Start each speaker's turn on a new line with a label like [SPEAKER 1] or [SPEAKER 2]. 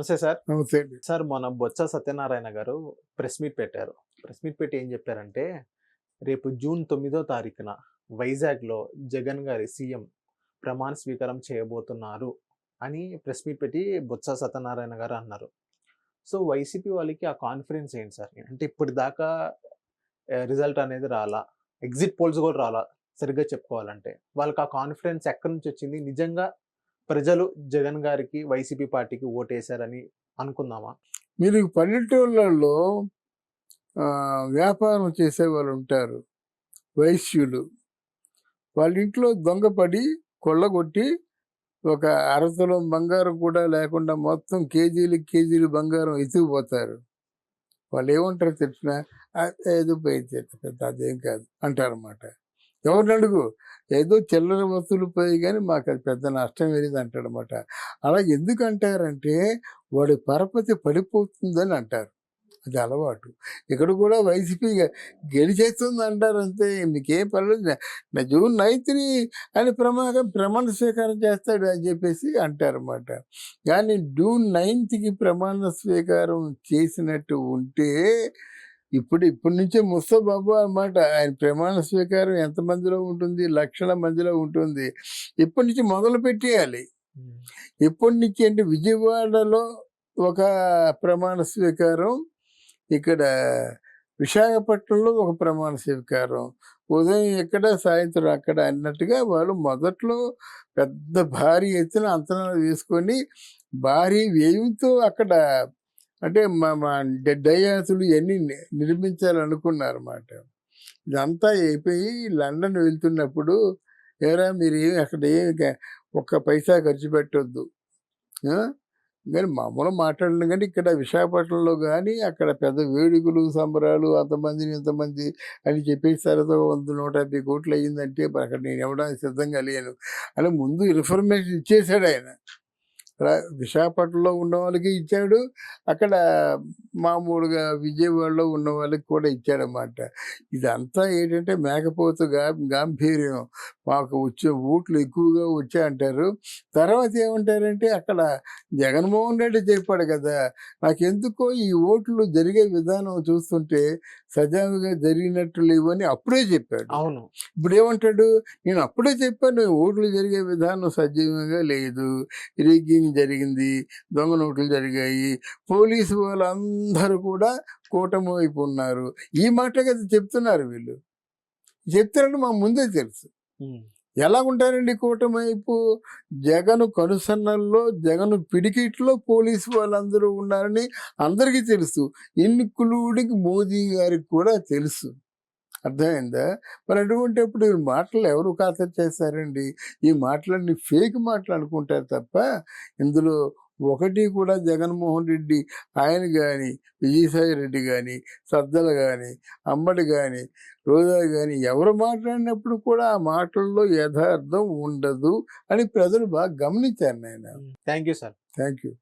[SPEAKER 1] నమస్తే సార్.
[SPEAKER 2] నమస్తే అండి.
[SPEAKER 1] సార్ మన బొత్స సత్యనారాయణ గారు ప్రెస్ మీట్ పెట్టారు. ప్రెస్ మీట్ పెట్టి ఏం చెప్పారంటే, రేపు జూన్ 9దో తారీఖున వైజాగ్‌లో జగన్ గారి సీఎం ప్రమాణ స్వీకారం చేయబోతున్నారు అని ప్రెస్ మీట్ పెట్టి బొత్స సత్యనారాయణ గారు అన్నారు. సో, వైసీపీ వాళ్ళకి ఆ కాన్ఫిడెన్స్ ఏంటి సార్? అంటే ఇప్పటిదాకా రిజల్ట్ అనేది రాలా. ఎగ్జిట్ పోల్స్ కూడా రాలా సరిగ్గా చెప్పుకోవాలంటే. వాళ్ళకి ఆ కాన్ఫిడెన్స్ ఎక్కడి నుంచి వచ్చింది? నిజంగా ప్రజలు జగన్ గారికి, వైసీపీ పార్టీకి ఓటేసారని అనుకుందామా?
[SPEAKER 2] మీరు పల్లెటూళ్ళల్లో వ్యాపారం చేసేవాళ్ళు ఉంటారు. వైశ్యులు. వాళ్ళ ఇంట్లో దొంగపడి, కొల్లగొట్టి ఒక అరతులం బంగారం కూడా లేకుండా మొత్తం కేజీలు, కేజీలు బంగారం ఎత్తుకుపోతారు. వాళ్ళేమంటారో తెలిసినా ఏదో పోయింది పెద్ద అదేం కాదు అంటారన్నమాట. ఎవరిని అడుగు, ఏదో చిల్లర వస్తువులు పోయి కానీ మాకు అది పెద్ద నష్టం ఏది అంటాడనమాట. అలా ఎందుకు అంటారంటే వాడి పరపతి పడిపోతుందని అంటారు. అది అలవాటు. ఇక్కడ కూడా వైసీపీ గెలిచేస్తుంది అంటారు అంతే. మీకేం పర్లేదు, నా జూన్ 9ని ఆయన ప్రమాణ స్వీకారం చేస్తాడు అని చెప్పేసి అంటారన్నమాట. కానీ జూన్ 9కి ప్రమాణ స్వీకారం చేసినట్టు ఉంటే ఇప్పటి నుంచే ముస్తబాబు అన్నమాట. ఆయన ప్రమాణ స్వీకారం ఎంతమందిలో ఉంటుంది? లక్షల మందిలో ఉంటుంది. ఇప్పటి నుంచి మొదలు పెట్టేయాలి. ఇప్పటి నుంచి అంటే విజయవాడలో ఒక ప్రమాణ స్వీకారం, ఇక్కడ విశాఖపట్నంలో ఒక ప్రమాణ స్వీకారం, ఉదయం ఇక్కడ సాయంత్రం అక్కడ అన్నట్టుగా వాళ్ళు మొదట్లో పెద్ద భారీ ఎత్తున అంచనాలు వేసుకొని భారీ వ్యయంతో అక్కడ అంటే మా డయాసులు ఇవన్నీ నిర్మించాలనుకున్నారన్నమాట. ఇదంతా అయిపోయి లండన్ వెళ్తున్నప్పుడు, ఏరా మీరు అక్కడ ఒక్క పైసా ఖర్చు పెట్టొద్దు, కానీ మామూలు మాట్లాడడం, కానీ ఇక్కడ విశాఖపట్నంలో కానీ అక్కడ పెద్ద వేడుకలు సంబరాలు అంతమందిని ఇంతమంది అని చెప్పేసి సరదా 100-150 కోట్లు అయ్యిందంటే అక్కడ నేను ఇవ్వడానికి సిద్ధంగా లేను అని ముందు ఇన్ఫర్మేషన్ ఇచ్చేశాడు ఆయన. విశాఖపట్నంలో ఉన్న వాళ్ళకి ఇచ్చాడు, అక్కడ మామూలుగా విజయవాడలో ఉన్న వాళ్ళకి కూడా ఇచ్చాడన్నమాట. ఇదంతా ఏంటంటే మేకపోతు గాంభీర్యం, మాకు వచ్చే ఓట్లు ఎక్కువగా వచ్చాయంటారు. తర్వాత ఏమంటారంటే అక్కడ జగన్మోహన్ రెడ్డి చెప్పాడు కదా, నాకెందుకో ఈ ఓట్లు జరిగే విధానం చూస్తుంటే సజావుగా జరిగినట్టు లేవని అప్పుడే చెప్పాడు.
[SPEAKER 1] అవును.
[SPEAKER 2] ఇప్పుడు ఏమంటాడు, నేను అప్పుడే చెప్పాను ఓట్లు జరిగే విధానం సజీవంగా లేదు, రిగ్గింగ్ జరిగింది, దొంగ నోట్లు జరిగాయి, పోలీసు వాళ్ళందరూ కూడా కూటమి వైపు ఉన్నారు. ఈ మాట కదా చెప్తున్నారు వీళ్ళు. చెప్తారంటే మాకు ముందే తెలుసు. ఎలా ఉంటారండి కూటమి వైపు? జగన్ కనుసన్నల్లో, జగన్ పిడికిట్లో పోలీసు వాళ్ళందరూ ఉన్నారని అందరికీ తెలుసు, ఇన్క్లూడింగ్ మోదీ గారికి కూడా తెలుసు. అర్థమైందా? మరి అటువంటిప్పుడు ఈ మాటలు ఎవరు ఖాతరు చేస్తారండి? ఈ మాటలన్నీ ఫేక్ మాటలు అనుకుంటారు తప్ప ఇందులో ఒకటి కూడా జగన్మోహన్ రెడ్డి ఆయన కానీ, విజయసాయి రెడ్డి కానీ, సజ్జల కానీ, అంబటి కానీ, రోజా కానీ ఎవరు మాట్లాడినప్పుడు కూడా ఆ మాటల్లో యథార్థం ఉండదు అని ప్రజలు బాగా గమనించారు నాయన.
[SPEAKER 1] Thank you sir.
[SPEAKER 2] Thank you.